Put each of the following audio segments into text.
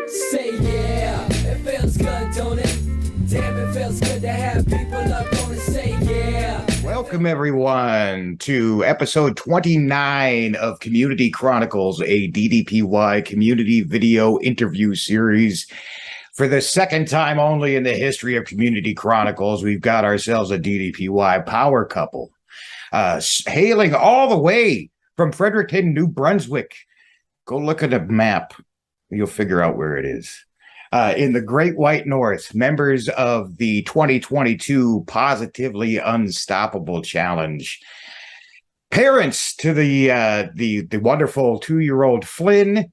Say yeah, it feels good, don't it? Damn, it feels good to have people up on it. Say yeah. Welcome, everyone, to episode 29 of Community Chronicles, a DDPY community video interview series. For the second time only in the history of Community Chronicles, we've got ourselves a DDPY power couple, hailing all the way from Fredericton, New Brunswick. Go look at a map. You'll figure out where it is. In the Great White North, members of the 2022 Positively Unstoppable Challenge, parents to the wonderful 2-year-old Flynn,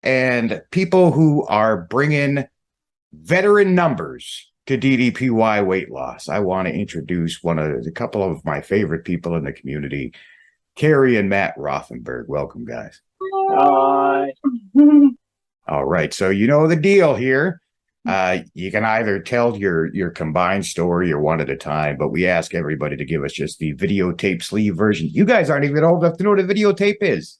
and people who are bringing veteran numbers to DDPY weight loss. I want to introduce a couple of my favorite people in the community, Keri and Matt Rothenberg. Welcome, guys. Hi. All right, so you know the deal here. You can either tell your combined story or one at a time, but we ask everybody to give us just the videotape sleeve version. You guys aren't even old enough to know what a videotape is.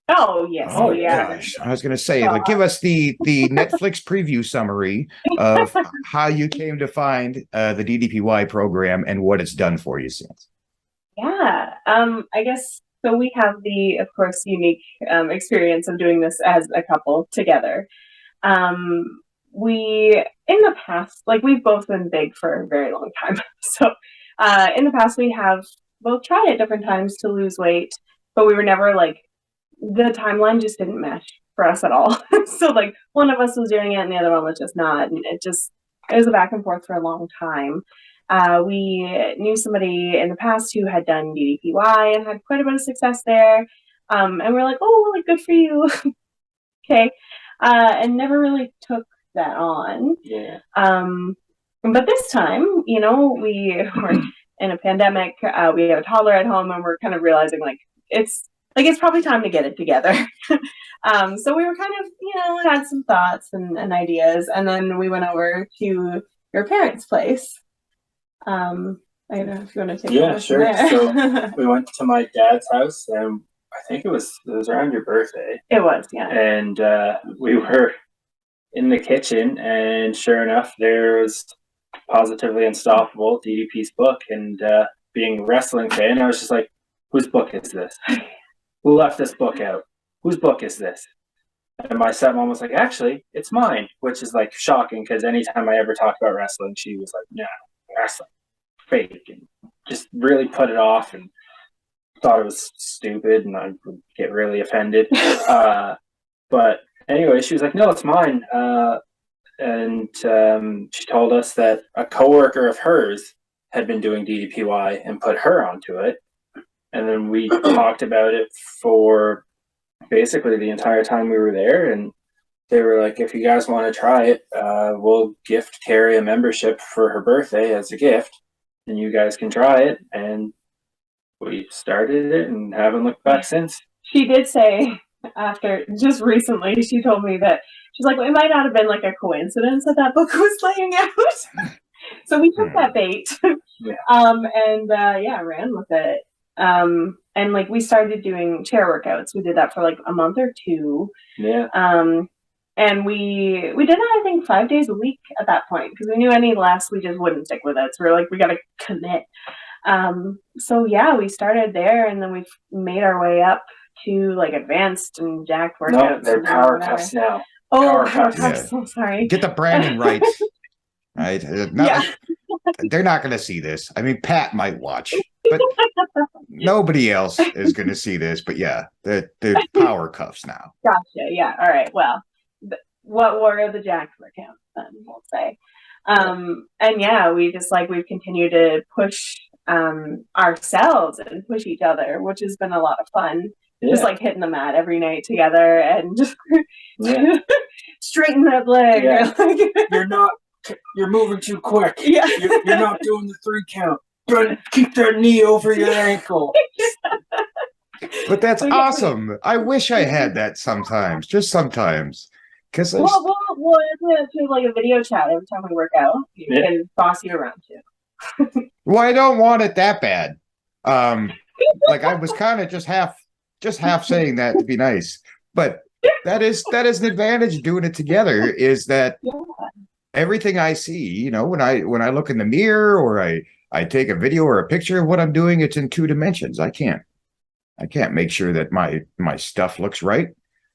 Oh, yes. Oh, yeah. gosh. I was going to say, but give us the Netflix preview summary of how you came to find the DDPY program and what it's done for you since. Yeah. I guess, so we have the, of course, unique experience of doing this as a couple together. We, in the past, we've both been big for a very long time. So in the past, we have both tried at different times to lose weight, but we were never the timeline just didn't mesh for us at all. So one of us was doing it and the other one was just not. And it was a back and forth for a long time. We knew somebody in the past who had done DDPY and had quite a bit of success there. And we're like, oh, good for you. Okay. And never really took that on. Yeah. But this time, we were in a pandemic. We have a toddler at home and we're kind of realizing it's probably time to get it together. So we were kind of, had some thoughts and ideas. And then we went over to your parents' place. I don't know if you want to take it. Yeah, sure. So we went to my dad's house, and I think it was around your birthday. It was, yeah. And we were in the kitchen, and sure enough, there was Positively Unstoppable, DDP's book, and being a wrestling fan, I was just like, whose book is this? Who left this book out? Whose book is this? And my stepmom was like, actually, it's mine, which is shocking because anytime I ever talked about wrestling, she was like, yeah, wrestling, fake, and just really put it off and thought it was stupid and I would get really offended. But anyway, she was like, no, it's mine. And she told us that a coworker of hers had been doing DDPY and put her onto it. And then we talked about it for basically the entire time we were there. And they were like, if you guys want to try it, we'll gift Keri a membership for her birthday as a gift. And you guys can try it. And we started it and haven't looked back since. She did say after, just recently, she told me that, she's like, well, it might not have been a coincidence that book was laying out. So we took that bait. Yeah. Ran with it. And we started doing chair workouts. We did that for a month or two. Yeah. And we did that, I think, 5 days a week at that point because we knew any less we just wouldn't stick with it. So we're like, we got to commit. We started there and then we've made our way up to advanced and jacked workouts. No, they're power cuffs now. Oh, power cuffs. I'm sorry. Get the branding right. Right? They're not going to see this. I mean, Pat might watch, but nobody else is going to see this. But yeah, they're power cuffs now. Gotcha. Yeah. All right. Well, what were the jacked workouts then, we'll say. We just we've continued to push ourselves and push each other, which has been a lot of fun. Yeah. Just hitting the mat every night together and just straighten that leg. Yeah. You're moving too quick. Yeah. You're not doing the 3 count. Keep that knee over your ankle. But that's awesome. I wish I had that sometimes, just sometimes. Because we'll do a video chat every time we work out. You can boss you around too. Well, I don't want it that bad. I was kind of just half saying that to be nice. But that is an advantage of doing it together, is that Yeah. everything I see, when I look in the mirror, or I take a video or a picture of what I'm doing, it's in 2 dimensions. I can't make sure that my stuff looks right.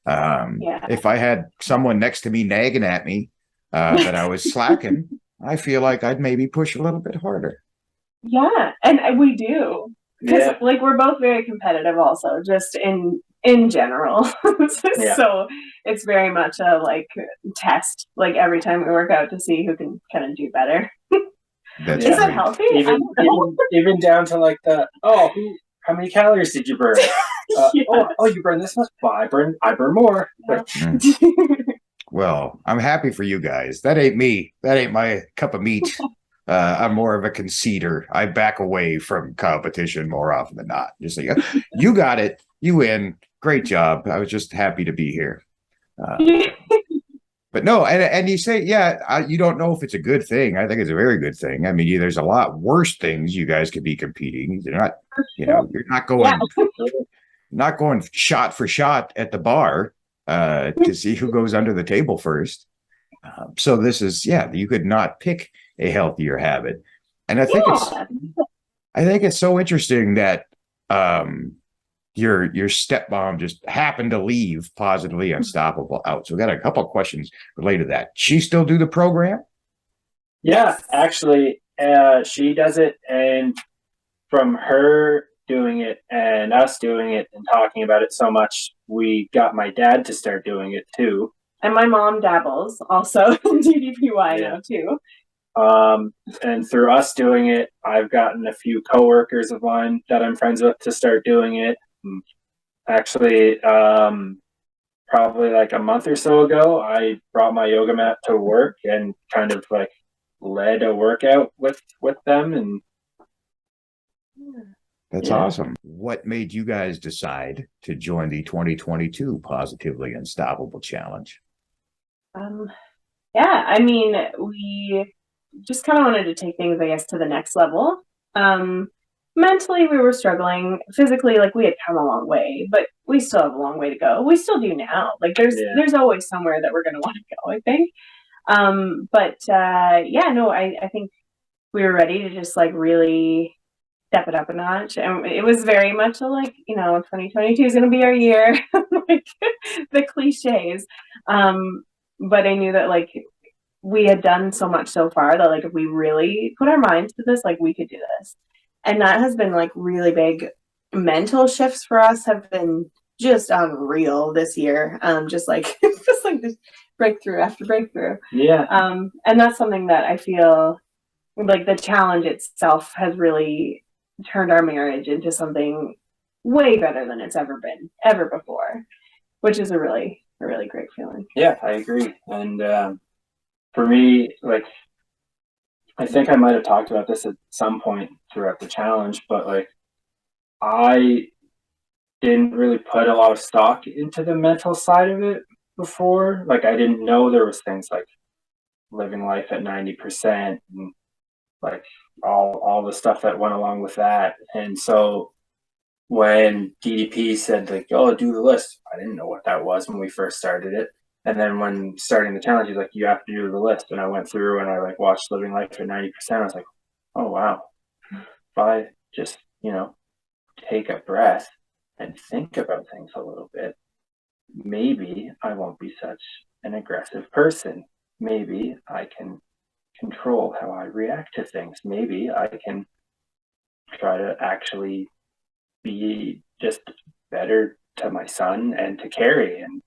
Yeah. If I had someone next to me nagging at me that I was slacking, I feel like I'd maybe push a little bit harder. Yeah, and we do, because Yeah. like we're both very competitive also, just in general. Yeah. So it's very much a like test, like every time we work out, to see who can kind of do better. That's Is that great. healthy? I Even, don't know. even down to like how many calories did you burn? Yeah. You burn this much? Well, I burn more. Like, Well, I'm happy for you guys. That ain't me. That ain't my cup of meat. I'm more of a conceder. I back away from competition more often than not. Just like, you got it. You win. Great job. I was just happy to be here. But no, and you say, you don't know if it's a good thing. I think it's a very good thing. I mean, there's a lot worse things you guys could be competing. You're not, you're not going, not going shot for shot at the bar to see who goes under the table first. So this is, you could not pick a healthier habit. And I think it's so interesting that your stepmom just happened to leave Positively Unstoppable out. So we got a couple of questions related to that. She still do the program? yeah, actually, she does it, and from her doing it and us doing it and talking about it so much, we got my dad to start doing it too. And my mom dabbles also in DDPY now too. And through us doing it, I've gotten a few coworkers of mine that I'm friends with to start doing it. Actually, probably like a month or so ago, I brought my yoga mat to work and kind of like led a workout with them. And That's awesome. What made you guys decide to join the 2022 Positively Unstoppable Challenge? I mean, we just kind of wanted to take things, I guess, to the next level. Mentally, we were struggling. Physically, like, we had come a long way, but we still have a long way to go. We still do now. Like, there's always somewhere that we're going to want to go, I think. I think we were ready to just like really step it up a notch. And it was very much a, like, 2022 is going to be our year, like the cliches. But I knew that like we had done so much so far that like if we really put our minds to this, like we could do this. And that has been like really big. Mental shifts for us have been just unreal this year. Just like this breakthrough after breakthrough. Yeah. And that's something that I feel like the challenge itself has really turned our marriage into something way better than it's ever been ever before, which is a really great feeling. Yeah, I agree. And for me, like, I think I might have talked about this at some point throughout the challenge, but like, I didn't really put a lot of stock into the mental side of it before. Like, I didn't know there was things like living life at 90% and like all the stuff that went along with that. And so when DDP said like, "Oh, do the list," I didn't know what that was when we first started it. And then when starting the challenge, he's like, "You have to do the list." And I went through and I like watched Living Life at 90%. I was like, oh wow, if I just take a breath and think about things a little bit, maybe I won't be such an aggressive person. Maybe I can control how I react to things. Maybe I can try to actually be just better to my son and to Keri. And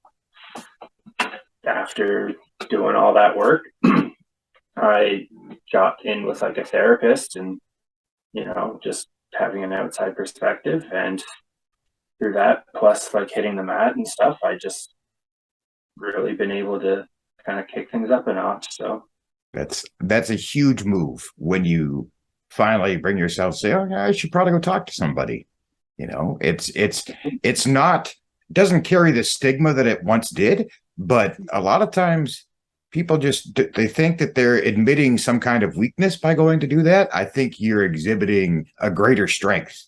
after doing all that work, I got in with like a therapist and, just having an outside perspective. And through that, plus like hitting the mat and stuff, I just really been able to kind of kick things up a notch. So that's a huge move when you finally bring yourself, say, "Oh, I should probably go talk to somebody." It's not, doesn't carry the stigma that it once did, but a lot of times people they think that they're admitting some kind of weakness by going to do that. I think you're exhibiting a greater strength.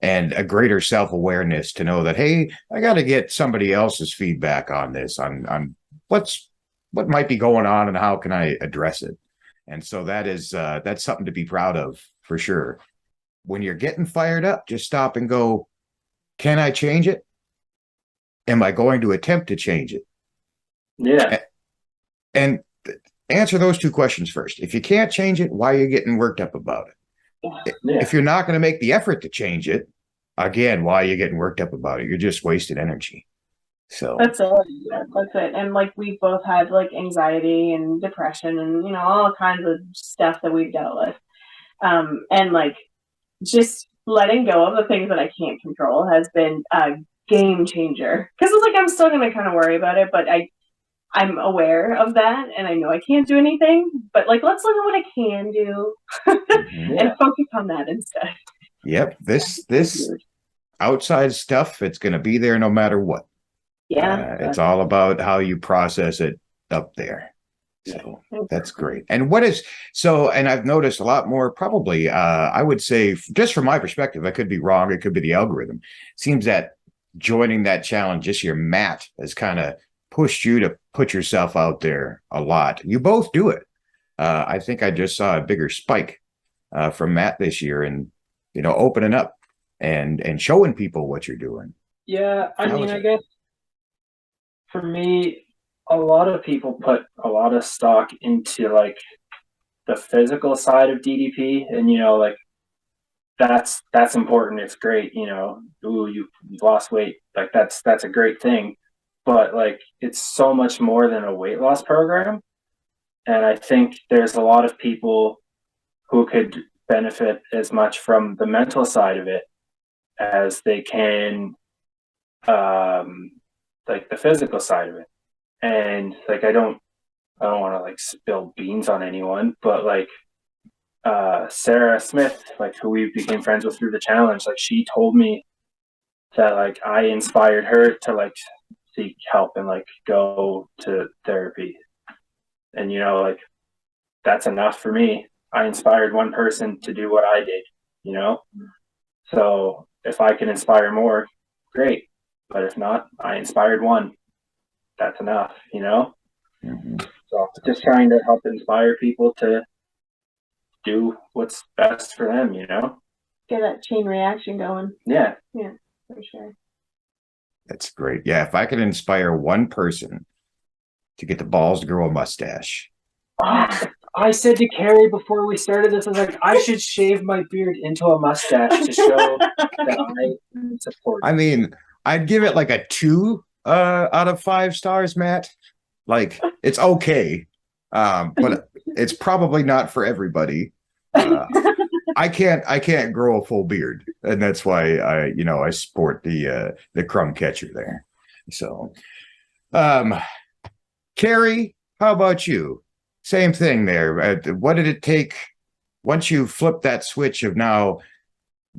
and a greater self-awareness to know that, hey, I got to get somebody else's feedback on this, on what might be going on and how can I address it. And so that's something to be proud of for sure. When you're getting fired up, just stop and go, can I change it? Am I going to attempt to change it? Yeah. And answer those two questions first. If you can't change it, why are you getting worked up about it? Yeah. If you're not going to make the effort to change it, again, why are you getting worked up about it? You're just wasting energy. So That's it. Yeah, that's it. And like we both had like anxiety and depression and all kinds of stuff that we've dealt with. And like just letting go of the things that I can't control has been a game changer. Because it's like I'm still gonna kind of worry about it, but I'm aware of that and I know I can't do anything. But like let's look at what I can do and focus on that instead. Yep. This outside stuff, it's gonna be there no matter what. Yeah. It's all about how you process it up there. So that's great. And and I've noticed a lot more, probably, I would say, just from my perspective, I could be wrong. It could be the algorithm. Seems that joining that challenge this year, Matt has kind of pushed you to put yourself out there a lot. You both do it. I think I just saw a bigger spike from Matt this year and, opening up and showing people what you're doing. Yeah. I mean, I guess for me, a lot of people put a lot of stock into like the physical side of DDP, and like that's important. It's great, ooh, you've lost weight, like that's a great thing. But like it's so much more than a weight loss program. And I think there's a lot of people who could benefit as much from the mental side of it as they can like the physical side of it. And like I don't want to like spill beans on anyone, but like Sarah Smith, like who we became friends with through the challenge, like she told me that like I inspired her to like seek help and like go to therapy. And like that's enough for me. I inspired one person to do what I did, So if I can inspire more, great. But if not, I inspired one. That's enough, Mm-hmm. So just trying to help inspire people to do what's best for them, Get that chain reaction going. Yeah, for sure. That's great. Yeah, if I could inspire one person to get the balls to grow a mustache. I said to Keri before we started this, I was like, I should shave my beard into a mustache to show that I support. I mean, I'd give it like a 2 out of 5 stars, Matt. Like it's okay, but it's probably not for everybody. I can't grow a full beard, and that's why I sport the crumb catcher there. So, Keri, how about you? Same thing there. What did it take once you flipped that switch of now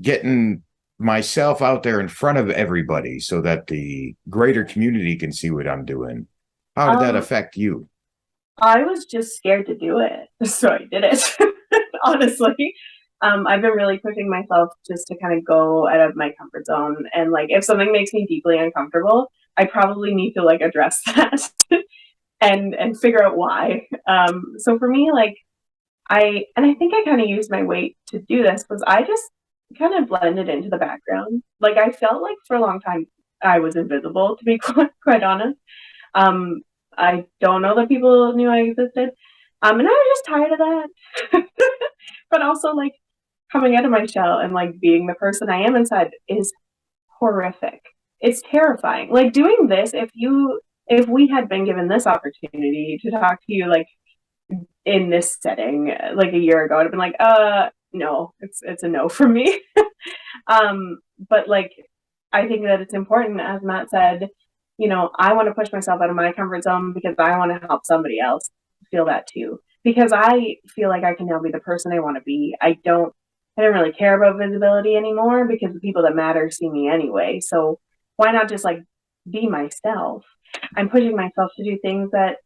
getting myself out there in front of everybody so that the greater community can see what I'm doing? How did that affect you? I was just scared to do it, so I did it. Honestly, I've been really pushing myself just to kind of go out of my comfort zone, and like if something makes me deeply uncomfortable, I probably need to like address that and figure out why. So for me, like I think I kind of used my weight to do this, was I just kind of blended into the background. Like I felt like for a long time I was invisible, to be quite honest. I don't know that people knew I existed. And I was just tired of that. But also like coming out of my shell and like being the person I am inside is horrific. It's terrifying. Like doing this, if we had been given this opportunity to talk to you like in this setting like a year ago, I'd have been like, no, it's a no for me. But like I think that it's important, as Matt said, I want to push myself out of my comfort zone because I want to help somebody else feel that too. Because I feel like I can now be the person I want to be. I don't really care about visibility anymore because the people that matter see me anyway. So why not just like be myself? I'm pushing myself to do things that,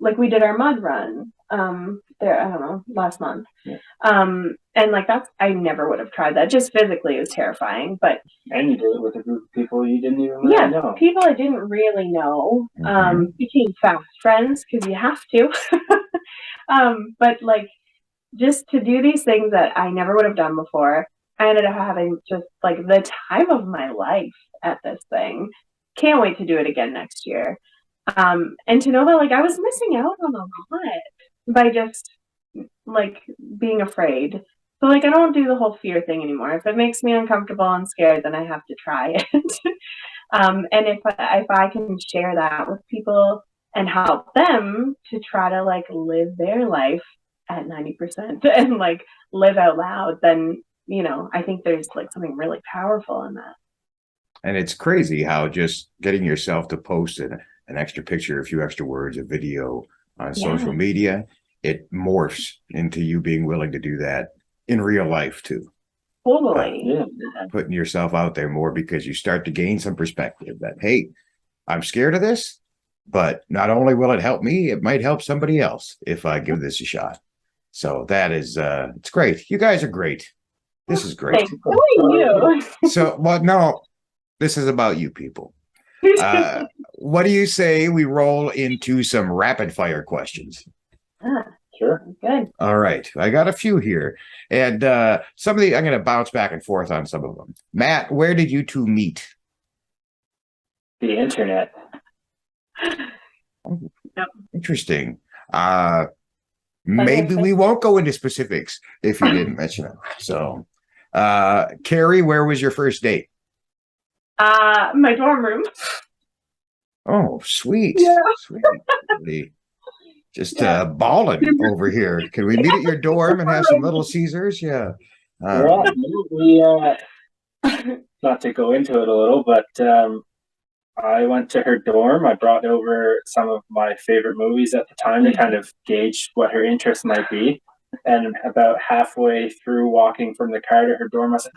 like we did our mud run. there, I don't know, last month. Yeah. And like I never would have tried that. Just physically, it was terrifying. But And you did it with a group of people you didn't even really know. People I didn't really know became fast friends because you have to. But like just to do these things that I never would have done before, I ended up having just like the time of my life at this thing. Can't wait to do it again next year. And to know that like I was missing out on a lot by just like being afraid. So like I don't do the whole fear thing anymore. If it makes me uncomfortable and scared, then I have to try it. And if I can share that with people and help them to try to like live their life at 90% and like live out loud, then you know I think there's like something really powerful in that. And it's crazy how just getting yourself to post an extra picture, a few extra words, a video on social media, it morphs into you being willing to do that in real life too. Totally. Putting yourself out there more because you start to gain some perspective that, hey, I'm scared of this, but not only will it help me, it might help somebody else if I give this a shot. So that is, it's great. You guys are great. This is great. Thanks. Who are you? So, well, no, this is about you people. What do you say we roll into some rapid fire questions? Sure. Good. All right. I got a few here. And some of the, I'm going to bounce back and forth on some of them. Matt, where did you two meet? The internet. Oh, interesting. Maybe we won't go into specifics if you didn't mention it. So, Keri, where was your first date? My dorm room. Oh, sweet. Yeah. Sweet. Just balling over here. Can we meet at your dorm and have some Little Caesars? Yeah. We not to go into it a little, but I went to her dorm. I brought over some of my favorite movies at the time to kind of gauge what her interest might be. And about halfway through walking from the car to her dorm, I said,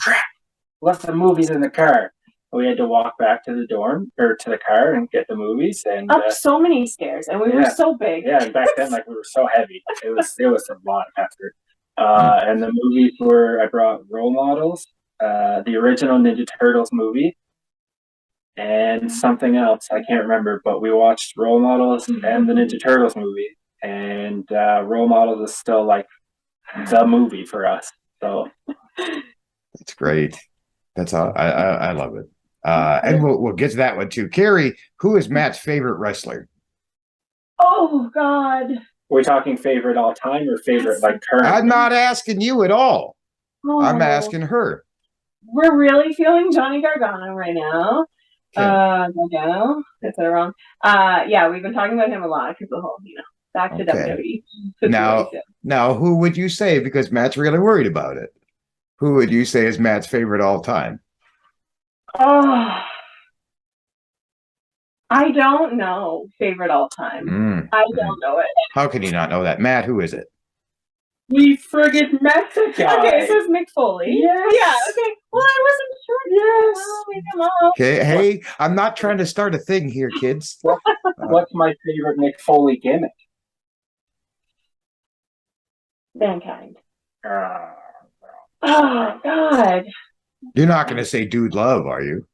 "What's the movies in the car?" We had to walk back to the dorm or to the car and get the movies, and up so many stairs, and we were so big. Yeah, and back then, like we were so heavy, it was a lot of effort. And the movies were, I brought Role Models, the original Ninja Turtles movie, and something else I can't remember. But we watched Role Models and the Ninja Turtles movie, and Role Models is still like the movie for us. So that's great. That's all. I love it. And we'll get to that one too. Keri, who is Matt's favorite wrestler? Oh God. Are we talking favorite all time or favorite like current? I'm not asking you at all. Oh. I'm asking her. We're really feeling Johnny Gargano right now. Okay. Gargano. Is that wrong? Yeah, we've been talking about him a lot because the whole, back to WWE. Now, who would you say? Because Matt's really worried about it. Who would you say is Matt's favorite all time? Oh, I don't know. Favorite all time. I don't know it. How can you not know that? Matt, who is it? We friggin' met the guy. Okay, so it's Mick Foley. Yes. Yeah, okay. Well, I wasn't sure. Yes. Okay, hey, I'm not trying to start a thing here, kids. What's my favorite Mick Foley gimmick? Mankind. Oh, God. You're not going to say Dude Love, are you?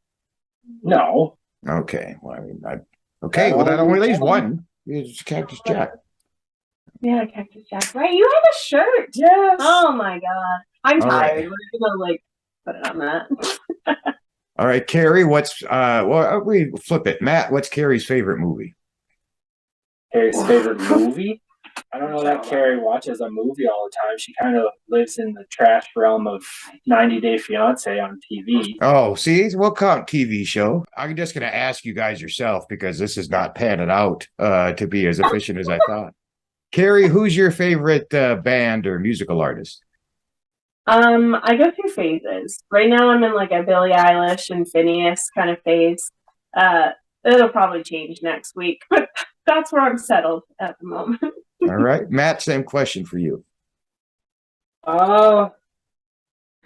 No. Okay. Well, I mean, well, that only leaves one. It's Cactus Jack. Yeah, Cactus Jack. Right, you have a shirt. Yes. Oh, my God. I'm tired. Right. We're going to, put it on that. All right, Keri, what's, we flip it. Matt, what's Keri's favorite movie? Keri's favorite movie? I don't know that Keri watches a movie all the time. She kind of lives in the trash realm of 90 Day Fiance on TV. Oh, see, we'll call it TV show. I'm just going to ask you guys yourself because this is not panning out to be as efficient as I thought. Keri, who's your favorite band or musical artist? I go through phases. Right now I'm in a Billie Eilish and Phineas kind of phase. It'll probably change next week, but that's where I'm settled at the moment. All right. Matt, same question for you. Kind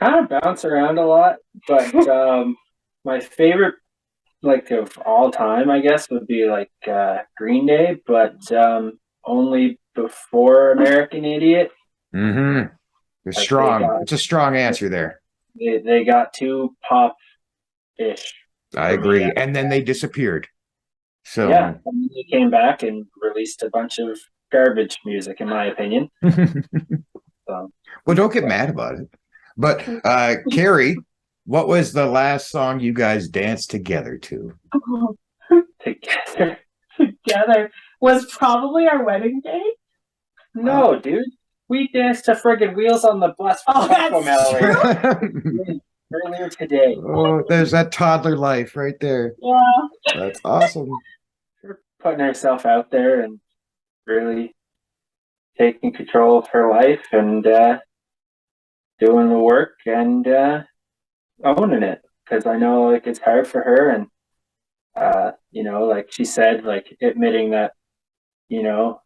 of bounce around a lot, but my favorite of all time, I guess, would be Green Day, but only before American Idiot. Mm-hmm. It's Like, strong. It's a strong answer there. They got too pop-ish. I agree. And then they disappeared. So yeah, and then they came back and released a bunch of garbage music, in my opinion. So, well, don't get mad about it. But Keri, what was the last song you guys danced together to? Oh, together was probably our wedding day. No, dude. We danced to friggin' Wheels on the Bus for Taco Mallory earlier today. Oh, there's that toddler life right there. Yeah. That's awesome. We're putting herself out there and really taking control of her life and doing the work and owning it. Because I know like it's hard for her and you know, like she said, like admitting that, you know,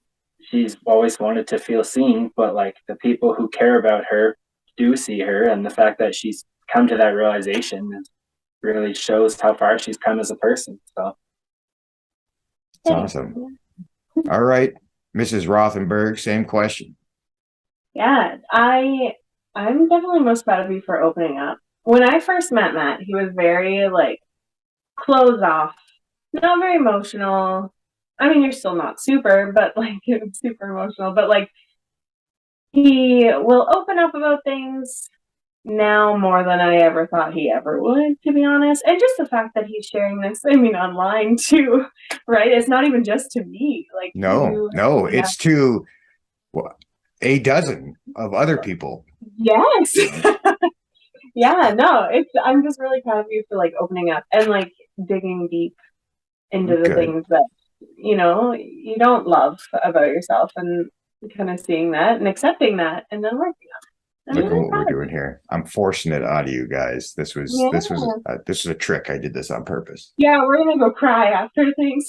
she's always wanted to feel seen, but like the people who care about her do see her, and the fact that she's come to that realization really shows how far she's come as a person. So it's awesome. All right, Mrs. Rothenberg, same question. Yeah, I'm definitely most proud of you for opening up. When I first met Matt, he was very like closed off, not very emotional. I mean, you're still not super, but like super emotional, but like he will open up about things now more than I ever thought he ever would, to be honest. And just the fact that he's sharing this, I mean, online too, right? It's not even just to me. Like no, it's to a dozen of other people. Yes. Yeah, no, I'm just really proud of you for like opening up and like digging deep into the things that, you know, you don't love about yourself and kind of seeing that and accepting that and then working on it. Look at what we're doing here. I'm forcing it out of you guys. This was a trick. I did this on purpose. Yeah, we're gonna go cry after things.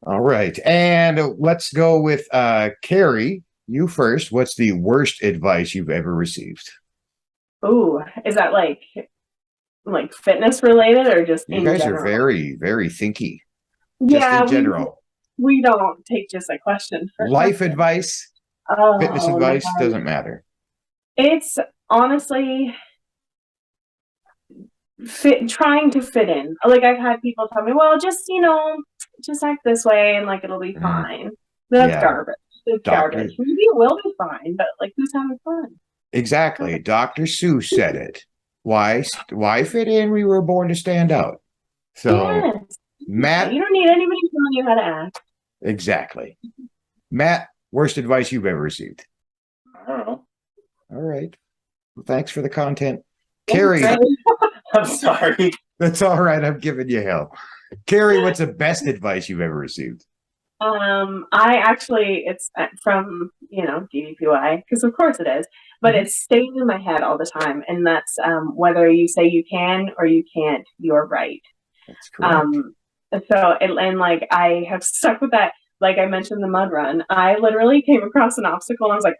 All right, and let's go with Keri. You first. What's the worst advice you've ever received? Ooh, is that like fitness related or just you guys general? Are very, very thinky. Yeah, just in general. We don't take just a question for life advice. Fitness advice doesn't matter. It's honestly trying to fit in. Like I've had people tell me, well, just, you know, just act this way and like it'll be fine. That's garbage. It's garbage. Maybe it will be fine, but like who's having fun? Exactly. Dr. Seuss said it. Why fit in? We were born to stand out. So yes. Matt, you don't need anybody telling you how to act. Exactly. Matt, worst advice you've ever received? I don't know. All right. Well, thanks for the content. Keri. I'm sorry. That's all right. I'm giving you hell. Keri, what's the best advice you've ever received? It's from, you know, DDPY, because of course it is, but it's staying in my head all the time. And that's whether you say you can or you can't, you're right. That's correct. And like I have stuck with that. Like I mentioned the mud run, I literally came across an obstacle and I was like,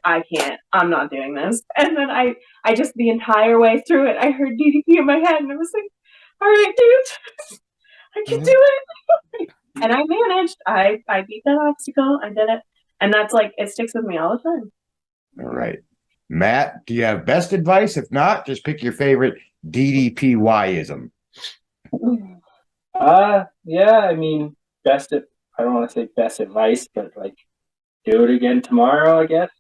I'm not doing this. And then I just the entire way through it, I heard DDP in my head and I was like, all right, dude, I can do it. And I managed. I beat that obstacle. I did it. And that's like, it sticks with me all the time. All right. Matt, do you have best advice? If not, just pick your favorite DDPY-ism. Yeah, I mean, I don't want to say best advice, but like do it again tomorrow, I guess.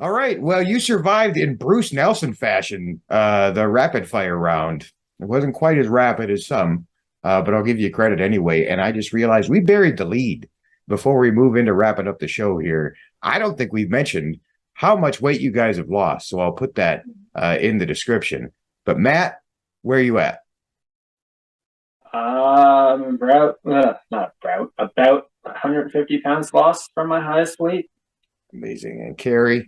All right. Well, you survived in Bruce Nelson fashion, the rapid fire round. It wasn't quite as rapid as some, but I'll give you credit anyway. And I just realized we buried the lead before we move into wrapping up the show here. I don't think we've mentioned how much weight you guys have lost. So I'll put that in the description. But Matt, where are you at? About 150 pounds lost from my highest weight. Amazing. And Keri?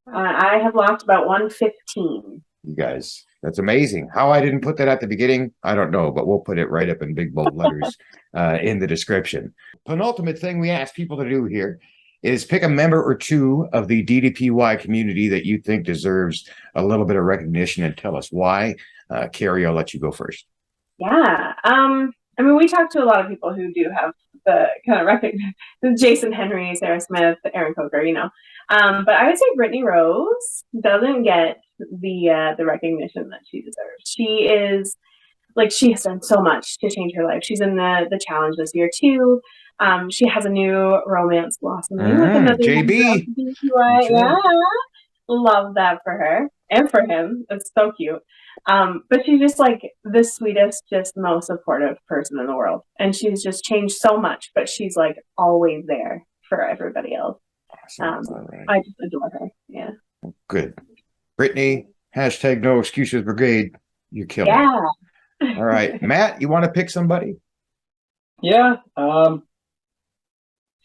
I have lost about 115. You guys, that's amazing. How I didn't put that at the beginning, I don't know, but we'll put it right up in big bold letters in the description. Penultimate thing we ask people to do here is pick a member or two of the DDPY community that you think deserves a little bit of recognition and tell us why. Keri, I'll let you go first. Yeah. I mean, we talk to a lot of people who do have the kind of recognition. Jason Henry, Sarah Smith, Aaron Coker, but I would say Brittany Rose doesn't get the recognition that she deserves. She is she has done so much to change her life. She's in the challenge this year too. She has a new romance blossoming with another JB. Yeah, love that for her and for him. It's so cute. But she's just the sweetest, just most supportive person in the world, and she's just changed so much. But she's always there for everybody else. Awesome. Right. I just adore her. Yeah. Good. Brittany, hashtag No Excuses Brigade. You're killing it. All right, Matt, you want to pick somebody? Yeah.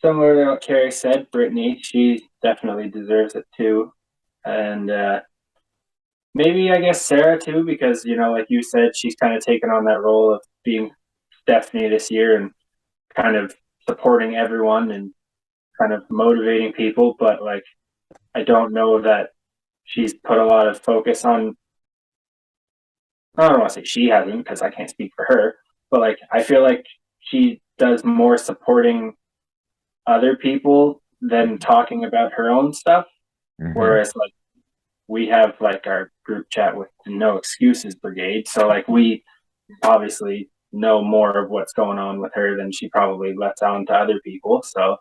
Similar to what Keri said, Brittany, she definitely deserves it too. And maybe I guess Sarah too, because like you said, she's kind of taken on that role of being Stephanie this year and kind of supporting everyone and kind of motivating people. But I don't know that she's put a lot of focus on. I don't want to say she hasn't because I can't speak for her, but I feel like she does more supporting other people than talking about her own stuff. Mm-hmm. Whereas we have our group chat with the No Excuses Brigade, so we obviously know more of what's going on with her than she probably lets on to other people. So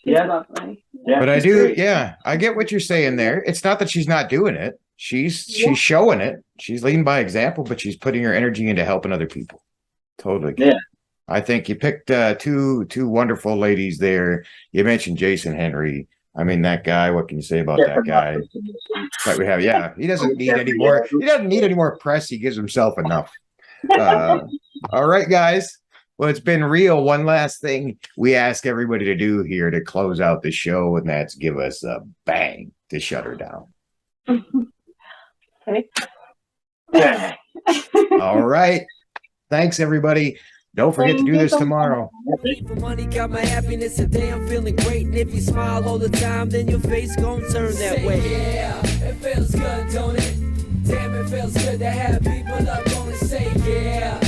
yeah, lovely. Yeah, but I do. Great. Yeah, I get what you're saying there. It's not that she's not doing it. She's showing it. She's leading by example, but she's putting her energy into helping other people. Totally. Yeah. I think you picked two wonderful ladies there. You mentioned Jason Henry. I mean, that guy. What can you say about that guy? That we have. Yeah, he doesn't need any more. He doesn't need any more press. He gives himself enough. All right, guys. Well, it's been real. One last thing we ask everybody to do here to close out the show, and that's give us a bang to shut her down. All right. Thanks, everybody. Don't forget to do this tomorrow. For money got my happiness today. I'm feeling great, and if you smile all the time, then your face gon' turn that way. Yeah, it feels good, don't it? Damn, it feels good to have people up gonna say yeah.